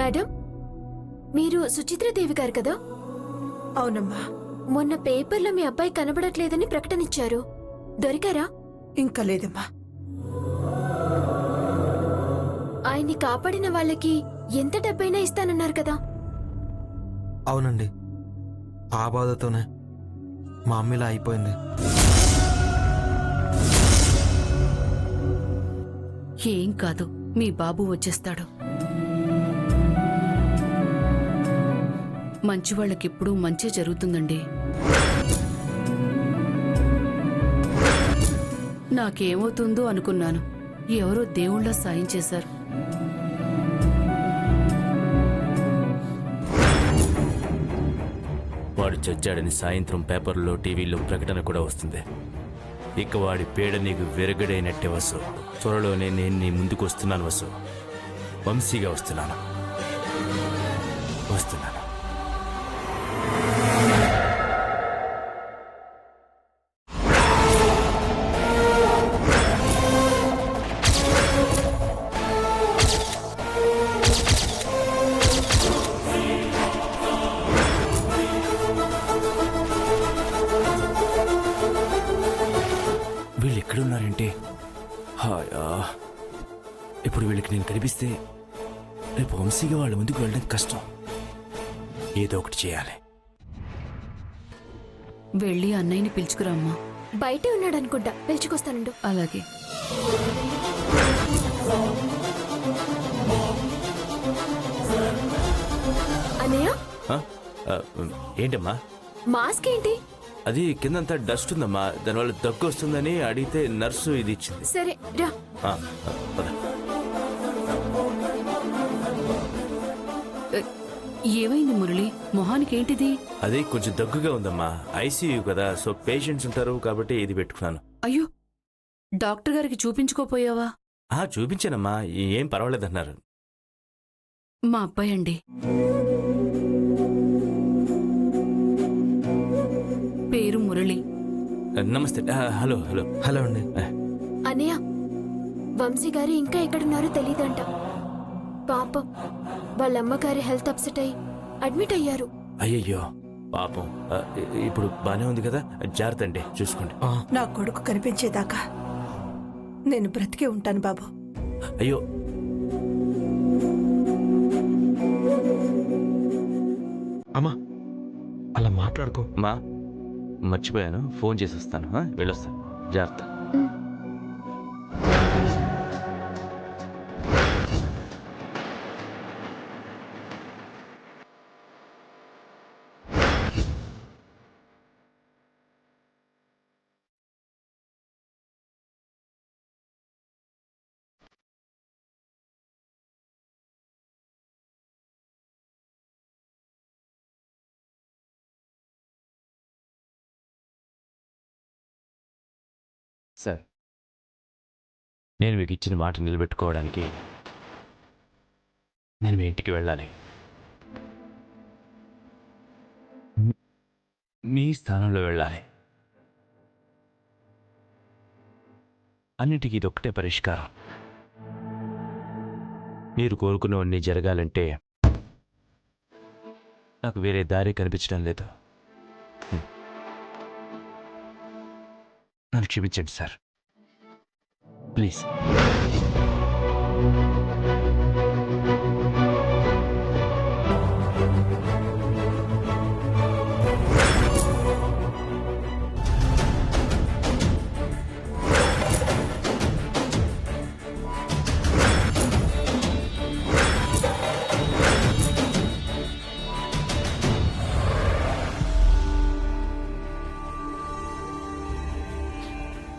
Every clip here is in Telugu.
మేడం, మీరు సుచిత్రదేవి గారు కదా? అవునమ్మా. మొన్న పేపర్లో మీ అబ్బాయి కనబడట్లేదని ప్రకటనిచ్చారు. దొరికారా? ఇంకా లేదమ్మా. ఆయన్ని కాపాడిన వాళ్ళకి ఎంత డబ్బైనా ఇస్తానన్నారు కదా? అవునండి, ఆ బాధతోనే మా అమ్మిలా అయిపోయింది. ఏం కాదు, మీ బాబు వచ్చేస్తాడు. మంచి వాళ్ళకెప్పుడూ మంచే జరుగుతుందండి. నాకేమవుతుందో అనుకున్నాను, ఎవరో దేవుళ్ళ సాయం చేశారు. వాడు చచ్చాడని సాయంత్రం పేపర్లో టీవీలో ప్రకటన కూడా వస్తుంది. ఇక వాడి పేడ నీకు విరగడైనట్టే వసు. త్వరలోనే నేను నీ ముందుకు వస్తున్నాను వసు. వంశీగా వస్తున్నాను. వీళ్ళు ఎక్కడున్నారంటే, హాయా, ఇప్పుడు వీళ్ళకి నేను కనిపిస్తే రేపు వంశీగా వాళ్ళ ముందుకు వెళ్ళడం కష్టం. ఏదో ఒకటి చేయాలి. వెళ్ళి అన్నయ్యని పిలుచుకురామ్మా. బయటే ఉన్నాడనుకుంటా, పిలుచుకొస్తానుండు. అలాగే. అన్నయ్య, ఏంటమ్మా? మాస్క్ ఏంటి? అది కిందంతా డస్ట్ ఉందమ్మా, దానివల్ల దగ్గు వస్తుందని అడిగితే నర్సు ఇది ఇచ్చింది. సరే రా. పద. ఏమైంది మురళి, మొహానికేంటిది? అది కొంచెం దగ్గుగా ఉందమ్మా. ఐసీయూ కదా, సో పేషెంట్స్ ఉంటారు కాబట్టి ఇది పెట్టుకున్నాను. అయ్యో, డాక్టర్ గారికి చూపించుకోపోయావా? చూపించానమ్మా, ఏం పర్వాలేదన్నారు. మా అబ్బాయి అండి, పేరు మురళి. నమస్తే. హలో హలో హలో అండి. అన్నయ్య, వంశీ గారు ఇంకా ఎక్కడున్నారో తెలీదంట. పాపం వాళ్ళ అమ్మగారి హెల్త్ అప్సెట్ అయి అడ్మిట్ అయ్యారు. అయ్యయ్యో పాపం. ఇప్పుడు బానే ఉంది కదా? జాగ్రత్త అండి, చూసుకోండి. నా కొడుకు కనిపించేదాకా నేను బ్రతికే ఉంటాను బాబు. అయ్యో, అమ్మా అలా మాట్లాడుకో. మా మర్చిపోయాను, ఫోన్ చేసి వస్తాను. వెళ్ళొస్తాను, జాగ్రత్త. సార్, నేను మీకు ఇచ్చిన మాట నిలబెట్టుకోవడానికి నేను మీ ఇంటికి వెళ్ళాలి. మీ స్థానంలో వెళ్ళాలి. అన్నిటికీ ఇదొక్కటే పరిష్కారం. మీరు కోరుకున్నవన్నీ జరగాలంటే నాకు వేరే దారి కనిపించడం లేదు. నన్ను క్షమించండి సార్, ప్లీజ్.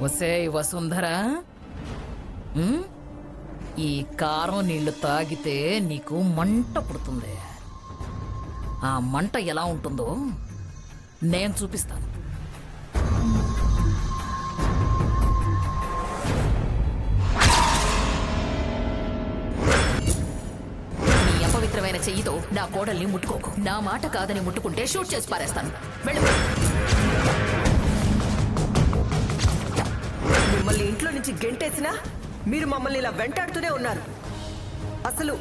ఒసే వసుంధర, ఈ కారం నీళ్లు తాగితే నీకు మంట పుడుతుంది. ఆ మంట ఎలా ఉంటుందో నేను చూపిస్తాను. నీ అపవిత్రమైన చెయ్యితో నా కోడల్ని ముట్టుకోకు. నా మాట కాదని ముట్టుకుంటే షూట్ చేసి పారేస్తాను. వెళ్ళు. మిమ్మల్ని ఇంట్లో నుంచి గెంటేసినా మీరు మమ్మల్ని ఇలా వెంటాడుతూనే ఉన్నారు. అసలు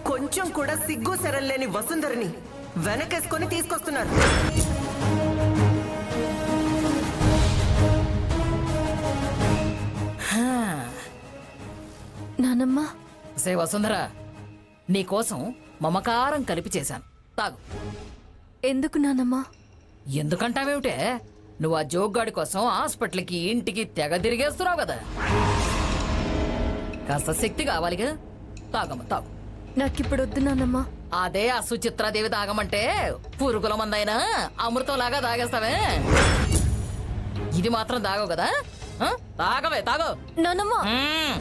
కొంచెం కూడా సిగ్గు సెరల్లేని వసుంధరని వెనకేసుకొని తీసుకొస్తున్నారు. నానమ్మ సే వసుంధర, నీకోసం మమకారం కలిపి చేశాను, తాగు. ఎందుకు నానమ్మ? ఎందుకంటావేమిటే, నువ్వు ఆ జోగ్గాడి కోసం హాస్పిటల్కి ఇంటికి తెగ తిరిగేస్తున్నావు కదా, కాస్త శక్తి కావాలిగా. తాగమ్మ తాగు. నాకిప్పుడు వద్దు నానమ్మ. అదే ఆ సుచిత్రాదేవి తాగమంటే పురుగుల మందైనా అమృతంలాగా తాగేస్తావే. ఇది మాత్రం తాగవు కదా, ఆ? తాగవే, తాగు. నానమ్మ మ్మ్.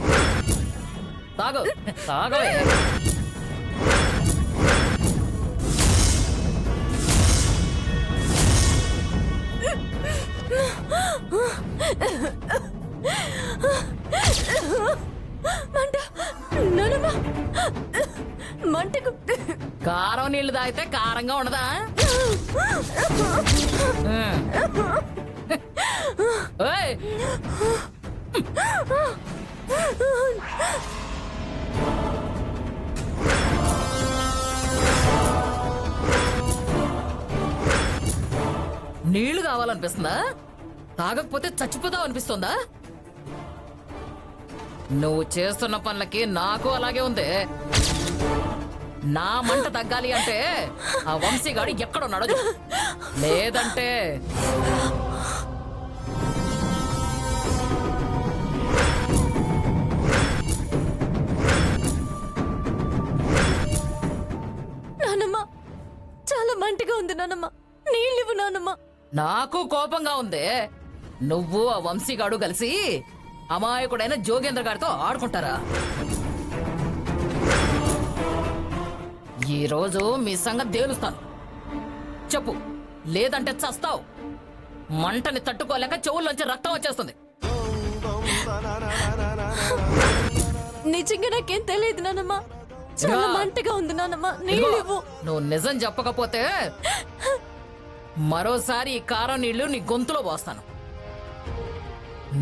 తాగు, తాగవే. మంట, నానమ్మ మంటకు. కారం నీళ్లు తాగితే కారంగా ఉండదా? ఓయ్, నీళ్లు కావాలనిపిస్తుందా? తాగకపోతే చచ్చిపోతావు అనిపిస్తుందా? నువ్వు చేస్తున్న పనులకి నాకు అలాగే ఉంది. నా మంట తగ్గాలి అంటే ఆ వంశీగాడు ఎక్కడున్నాడో చెప్పు. లేదంటే నానమ్మ చాలా మంటగా ఉంది నానమ్మ, నీళ్ళివ్వు నానమ్మ. నాకు కోపంగా ఉంది. నువ్వు ఆ వంశీగాడు కలిసి అమాయకుడైన జోగేంద్ర గారితో ఆడుకుంటారా? ఈ రోజు మీ సంగతి తేలుస్తాను. చెప్పు, లేదంటే చస్తావు. మంటని తట్టుకోలేక చెవుల్లోంచి రక్తం వచ్చేస్తుంది. నిజంగా నాకేం తెలియదు నానమ్మ, చాలా మంటగా ఉంది నానమ్మ, నీళ్ళివ్వు. నువ్వు నిజం చెప్పకపోతే మరోసారి ఈ కారం నీళ్లు నీ గొంతులో పోస్తాను.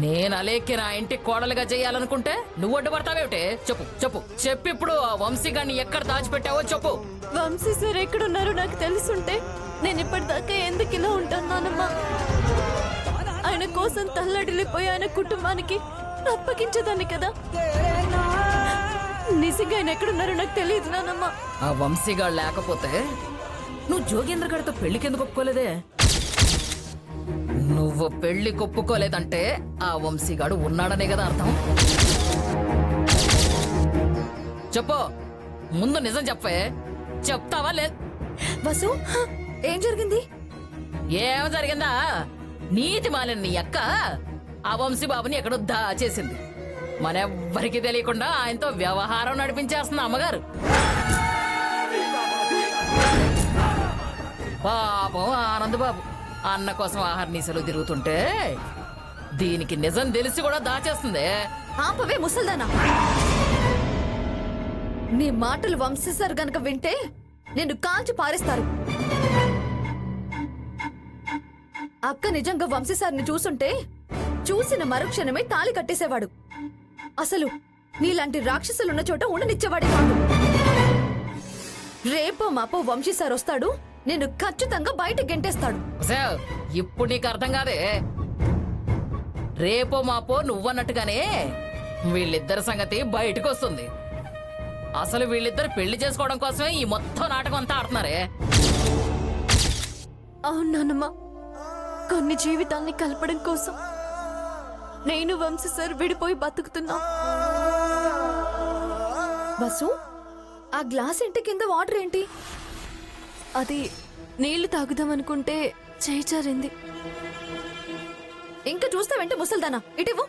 నేను అలేఖ్య నా ఇంటి కోడలుగా చేయాలనుకుంటే నువ్వు అడ్డుపడతావేమిటే? చెప్పు చెప్పు చెప్పు, ఇప్పుడు ఆ వంశీగాన్ని ఎక్కడ దాచిపెట్టావో చెప్పు. వంశీ సార్ ఎక్కడున్నారో నాకు తెలుసుంటే నేను ఇప్పటిదాకా ఎందుకు ఇలా ఉంటాను నానమ్మ? ఆయన కోసం తల్లడిల్లిపోయి ఆయన కుటుంబానికి అప్పగించేదాన్ని కదా. నిజంగా ఆయన ఎక్కడున్నారో నాకు తెలియదు నానమ్మ. ఆ వంశీగాడు లేకపోతే నువ్వు జోగేంద్ర గారితో పెళ్లికెందుకు ఒప్పుకోలేదే? నువ్వు పెళ్లి కొప్పుకోలేదంటే ఆ వంశీగాడు ఉన్నాడనే కదా అర్థం. చెప్పు, ముందు నిజం చెప్పే. చెప్తావా? లేదు. వసు, ఏం జరిగింది? ఏం జరిగిందా? నీతి మాలిన నీ అక్క ఆ వంశీ బాబుని ఎక్కడో దాచేసింది. మనెవ్వరికి తెలియకుండా ఆయనతో వ్యవహారం నడిపించేస్తున్న అమ్మగారు. పాపం ఆనందబాబు అన్న కోసం ఆహార్నీసలు తిరుగుతుంటే దీనికి నిజం తెలిసి కూడా దాచేస్తుంది. ఆపవే ముసల్దానా. నీ మాటలు వంశీ సార్ గనక వింటే నిన్ను కాల్చి పారేస్తారు. అక్క నిజంగా వంశీ సార్ని చూసుంటే చూసిన మరుక్షణమే తాళి కట్టేసేవాడు. అసలు నీలాంటి రాక్షసులున్న చోట ఉండనిచ్చేవాడే కాదు. రేపో మాపో వంశీ సార్ వస్తాడు, నిన్ను ఖచ్చితంగా బయట గెంటేస్తాడు. సార్, ఇప్పుడు నీకు అర్థం కాదే. రేపో మాపో నువ్వన్నట్టుగానే వీళ్ళిద్దరి సంగతి బయటకు వస్తుంది. అసలు వీళ్ళిద్దరు పెళ్లి చేసుకోవడం కోసమే ఈ మొత్తం నాటకం అంతా ఆడుతున్నారే. అవును నాన్నమ్మ, కొన్ని జీవితాల్ని కలపడం కోసం నేను వంశీ సార్ విడిపోయి బతుకుతున్నా. బసు, ఆ గ్లాస్ ఇంటి కింద వాటర్ ఏంటి? అది నీళ్లు తాగుదామనుకుంటే చేయి జారింది. ఇంకా చూస్తావంటే ముసల్దానా, ఇటివ్వు.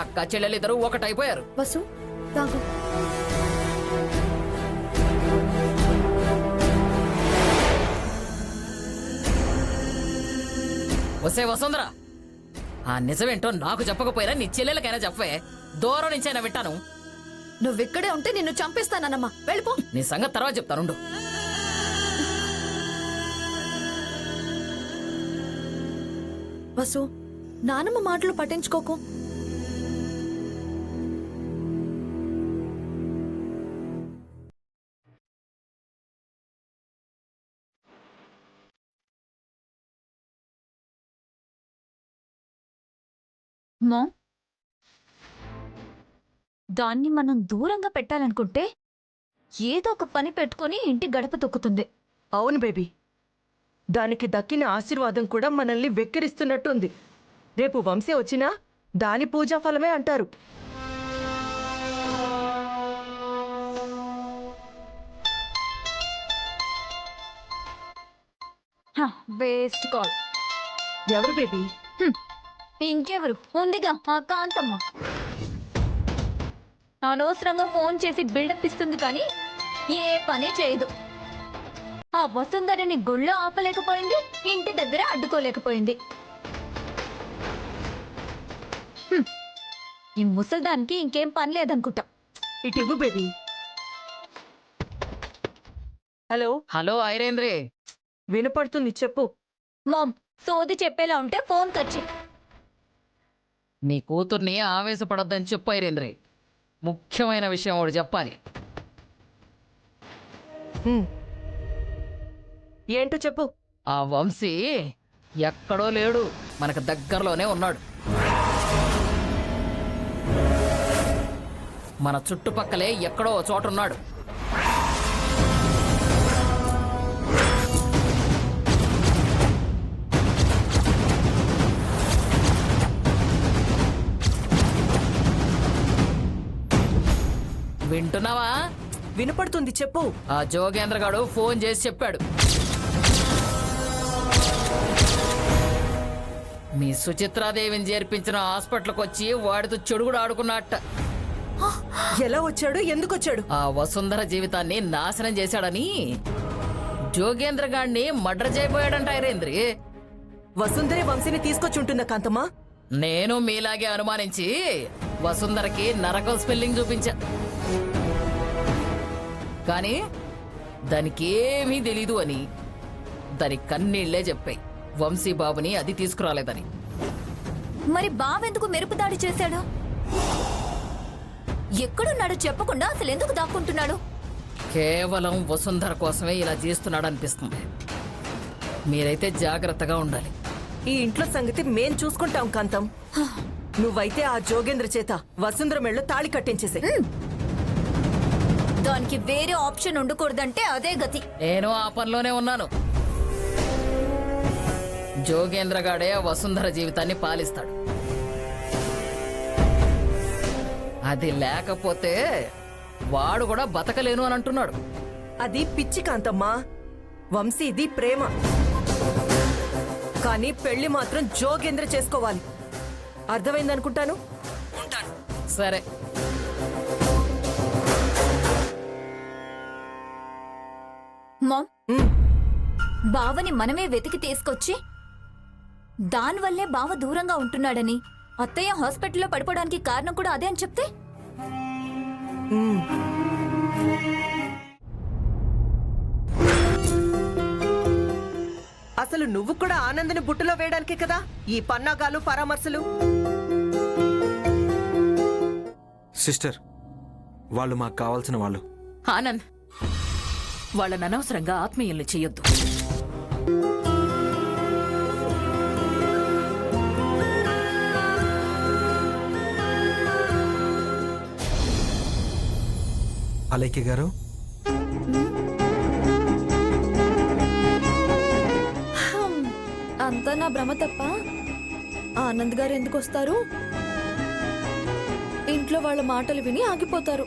అక్క చెల్లెలిద్దరూ ఒకటైపోయారు. బసు, తాగు. వసే వసుంధర, ఆ నిజమేంటో నాకు చెప్పకపోయినా నీ చెల్లెలకైనా చెప్పవే. దూరం నుంచైనా వింటాను. నువ్విక్కడే ఉంటే నిన్ను చంపేస్తానమ్మా. వెళ్ళిపో. నీ సంగతి తర్వాత చెప్తానుండు. వసు, నానమ్మ మాటలు పట్టించుకోకు. మా దాన్ని మనం దూరంగా పెట్టాలనుకుంటే ఏదో ఒక పని పెట్టుకొని ఇంటి గడప తొక్కుతుంది. అవును బేబీ, దానికి దక్కిన ఆశీర్వాదం కూడా మనల్ని వెక్కిరిస్తున్నట్టుంది. రేపు వంశీ వచ్చినా దాని పూజా ఫలమే అంటారు. Waste call. ఎవరు బేబీ? ఇంకెవరు ఉందిగా ఆ కాంతమ్మ. అనవసరంగా ఫోన్ చేసి బిల్డప్ ఇస్తుంది కానీ ఏ పని చేయదు. ఆ వసుంధరని గుళ్ళో ఆపలేకపోయింది, ఇంటి దగ్గర అడ్డుకోలేకపోయింది. ఈ ముసల్దానికి ఇంకేం పని లేదనుకుంటా. ఇటు ఇవ్వు బేబీ. Hello, hello ఐరేంద్రే. వినపడుతుంది, చెప్పు. మామ్, సోది చెప్పేలా ఉంటే ఫోన్ కట్ చెయ్. నీ కూతుర్ని ఆవేశపడొద్దని చెప్పు ఐరేంద్రే. ముఖ్యమైన విషయం ఒకటి చెప్పాలి. ఏంటో చెప్పు. ఆ వంశీ ఎక్కడో లేడు, మనకు దగ్గరలోనే ఉన్నాడు. మన చుట్టుపక్కలే ఎక్కడో ఓ చోట ఉన్నాడు. వింటున్నావా? వినపడుతుంది, చెప్పు. ఆ జోగేంద్ర గాడు ఫోన్ చేసి చెప్పాడు. మీ సుచిత్రాదేవిని చేర్పించిన హాస్పిటల్కి వచ్చి వాడితో చెడుగుడు ఆడుకున్నట్ట. ఎలా వచ్చాడు, ఎందుకు వచ్చాడు? ఆ వసుంధర జీవితాన్ని నాశనం చేశాడని జోగేంద్ర గాడిని మర్డర్ చేయబోయాడంట ఐరేంద్రి. వసుంధరే వంశీని తీసుకొచ్చుంటుందా కాంతమ్మా? నేను మీలాగే అనుమానించి వసుంధరకి నరకం స్పెల్లింగ్ చూపించా. కానీ దానికి ఏమీ తెలీదు అని దాని కన్నీళ్లే చెప్పాయి వంశీ బాబుని అది తీసుకురాలేదని. మరి బావెందుకు మెరుపు దాడి చేశాడు? ఎక్కడున్నాడో చెప్పకుండా అసలు ఎందుకు దాక్కుంటున్నాడు? కేవలం వసుంధర కోసమే ఇలా చేస్తున్నాడు అనిపిస్తుంది. మీరైతే జాగ్రత్తగా ఉండాలి. ఈ ఇంట్లో సంగతి మేం చూసుకుంటాం కాంతం. నువ్వైతే ఆ జోగేంద్ర చేత వసుంధర మెళ్ళో తాళి కట్టించేసే. దానికి వేరే ఆప్షన్ ఉండకూడదంటే అదే గతి. నేను ఆ పనిలోనే ఉన్నాను. జోగేంద్ర గాడే వసుంధర జీవితాన్ని పాలిస్తాడు. అది లేకపోతే వాడు కూడా బతకలేను అని అంటున్నాడు. అది పిచ్చి కాంతమ్మా. వంశీది ప్రేమ. కానీ పెళ్లి మాత్రం జోగేంద్ర చేసుకోవాలి. అర్థమైందనుకుంటాను. ఉంటాను. సరే. మామ్, బావని మనమే వెతికి తీసుకొచ్చి దానివల్లే బావ దూరంగా ఉంటున్నాడని, అత్తయ్య హాస్పిటల్లో పడిపోవడానికి కారణం కూడా అదే అని చెప్తే అసలు నువ్వు కూడా ఆనందని బుట్టలో వేయడానికే కదా ఈ పన్నాగాలు పరామర్శలు. సిస్టర్, వాళ్ళు మాకు కావాల్సిన వాళ్ళు. ఆనంద్, వాళ్ళని అనవసరంగా ఆత్మీయుల్ని చెయ్యొద్దు. అలైక్య గారు, అంతా నా భ్రమ తప్ప ఆనంద్ గారు ఎందుకు వస్తారు? ఇంట్లో వాళ్ళ మాటలు విని ఆగిపోతారు.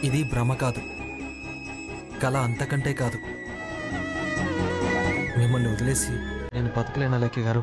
ఇది భ్రమ కాదు, కళ అంతకంటే కాదు. మిమ్మల్ని వదిలేసి నేను బతకలేను అలైక్య గారు.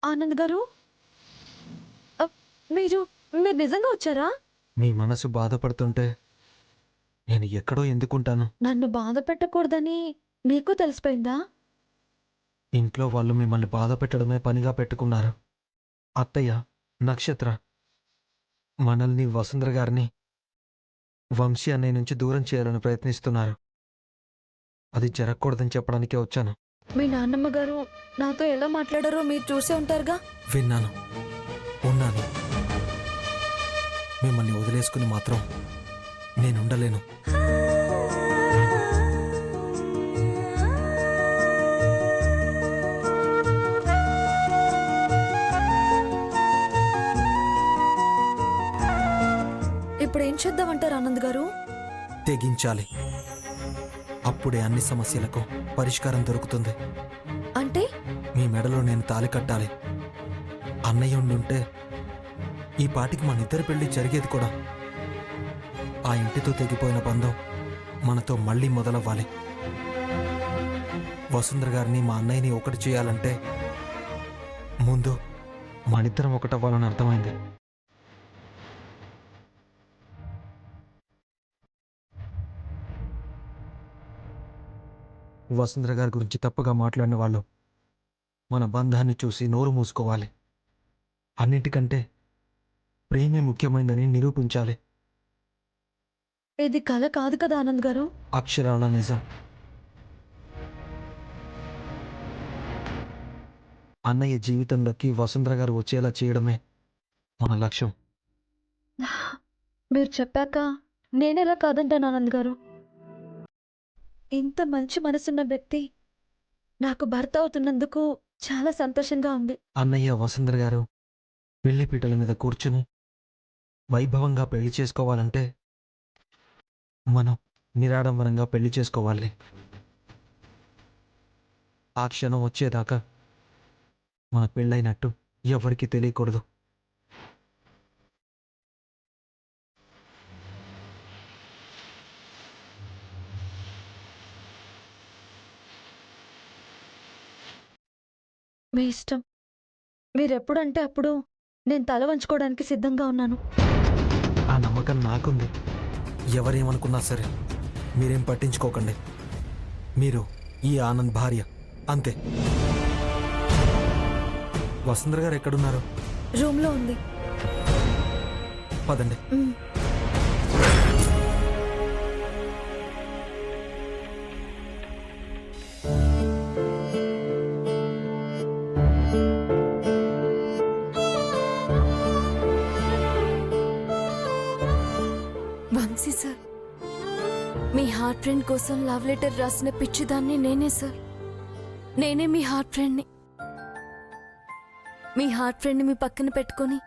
ఆనంద్ గారు మీరు మీరు నిజంగా వచ్చారా? మీ మనసు బాధపడుతుంటే నేను ఎక్కడో ఎందుకుంటాను? నన్ను బాధ పెట్టకూడదని మీకు తెలిసిపోయిందా? ఇంట్లో వాళ్ళు మిమ్మల్ని బాధ పెట్టడమే పనిగా పెట్టుకున్నారు. అత్తయ్య, నక్షత్ర మనల్ని, వసుంధర గారిని వంశీ అన్నయ్య నుంచి దూరం చేయాలని ప్రయత్నిస్తున్నారు. అది జరగకూడదని చెప్పడానికే వచ్చాను. మీ నాన్నమ్మ గారు నాతో ఎలా మాట్లాడారో మీరు చూసే ఉంటారుగా. విన్నాను, ఉన్నాను. మిమ్మల్ని వదిలేసుకుని మాత్రం నేనుండలేను. ఇప్పుడు ఏం చేద్దామంటారు ఆనంద్ గారు? తెగించాలి. అప్పుడే అన్ని సమస్యలకు పరిష్కారం దొరుకుతుంది. అంటే మీ మెడలో నేను తాళి కట్టాలి. అన్నయ్య ఉండుంటే ఈ పాటికి మన ఇద్దరి పెళ్లి జరిగేది కూడా. ఆ ఇంటితో తెగిపోయిన బంధం మనతో మళ్ళీ మొదలవ్వాలి. వసుంధర గారిని, మా అన్నయ్యని ఒకటి చేయాలంటే ముందు మనిద్దరం ఒకటవ్వాలని అర్థమైంది. వసుంధర గారి గురించి తప్పుగా మాట్లాడిన వాళ్ళు మన బంధాన్ని చూసి నోరు మూసుకోవాలి. అన్నిటికంటే ప్రేమే ముఖ్యమైనదని నిరూపించాలి. ఇది కల కాదు కదా ఆనంద్ గారు. అక్షరాల నిజం. అన్నయ్య జీవితంలోకి వసుంధర గారు వచ్చేలా చేయడమే మన లక్ష్యం. మీరు చెప్పాక నేనెలా కాదంటాను ఆనంద్ గారు. ఇంత మంచి మనసున్న వ్యక్తి నాకు భర్త అవుతున్నందుకు చాలా సంతోషంగా ఉంది. అన్నయ్య, వసుంధర గారు పెళ్లి పీటల మీద కూర్చుని వైభవంగా పెళ్లి చేసుకోవాలంటే మనం నిరాడంబరంగా పెళ్లి చేసుకోవాలి. ఆ క్షణం వచ్చేదాకా మన పెళ్ళైనట్టు ఎవరికీ తెలియకూడదు. మీ ఇష్టం. మీరెప్పుడంటే అప్పుడు నేను తల వంచుకోవడానికి సిద్ధంగా ఉన్నాను. ఆ నమ్మకం నాకుంది. ఎవరేమనుకున్నా సరే మీరేం పట్టించుకోకండి. మీరు ఈ ఆనంద్ భార్య, అంతే. వసుంధర గారు ఎక్కడున్నారు? రూమ్లో ఉంది. పదండి. వంశీ సార్, మీ హార్ట్ ఫ్రెండ్ కోసం లవ్ లెటర్ రాసిన పిచ్చిదాన్ని నేనే సార్. నేనే మీ హార్ట్ ఫ్రెండ్ని. మీ హార్ట్ ఫ్రెండ్ని మీ పక్కన పెట్టుకొని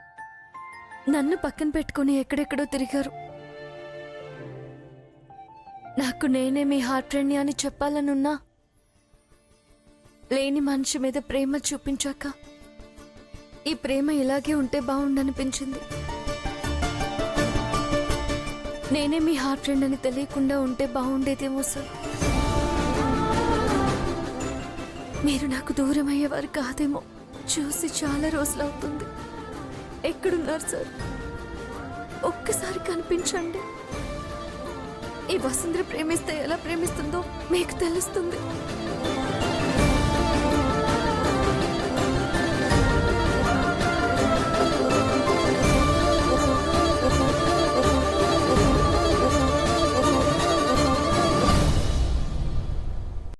నన్ను పక్కన పెట్టుకొని ఎక్కడెక్కడో తిరిగారు. నాకు నేనే మీ హార్ట్ ఫ్రెండ్ని అని చెప్పాలనున్నా లేని మనిషి మీద ప్రేమ చూపించాక ఈ ప్రేమ ఇలాగే ఉంటే బాగుండనిపించింది. నేనే మీ హార్ట్ ఫ్రెండ్ అని తెలియకుండా ఉంటే బాగుండేదేమో సార్. మీరు నాకు దూరం అయ్యేవారు కాదేమో. చూసి చాలా రోజులు అవుతుంది. ఎక్కడున్నారు సార్? ఒక్కసారి కనిపించండి. ఈ వసుంధర ప్రేమిస్తే ఎలా ప్రేమిస్తుందో మీకు తెలుస్తుంది.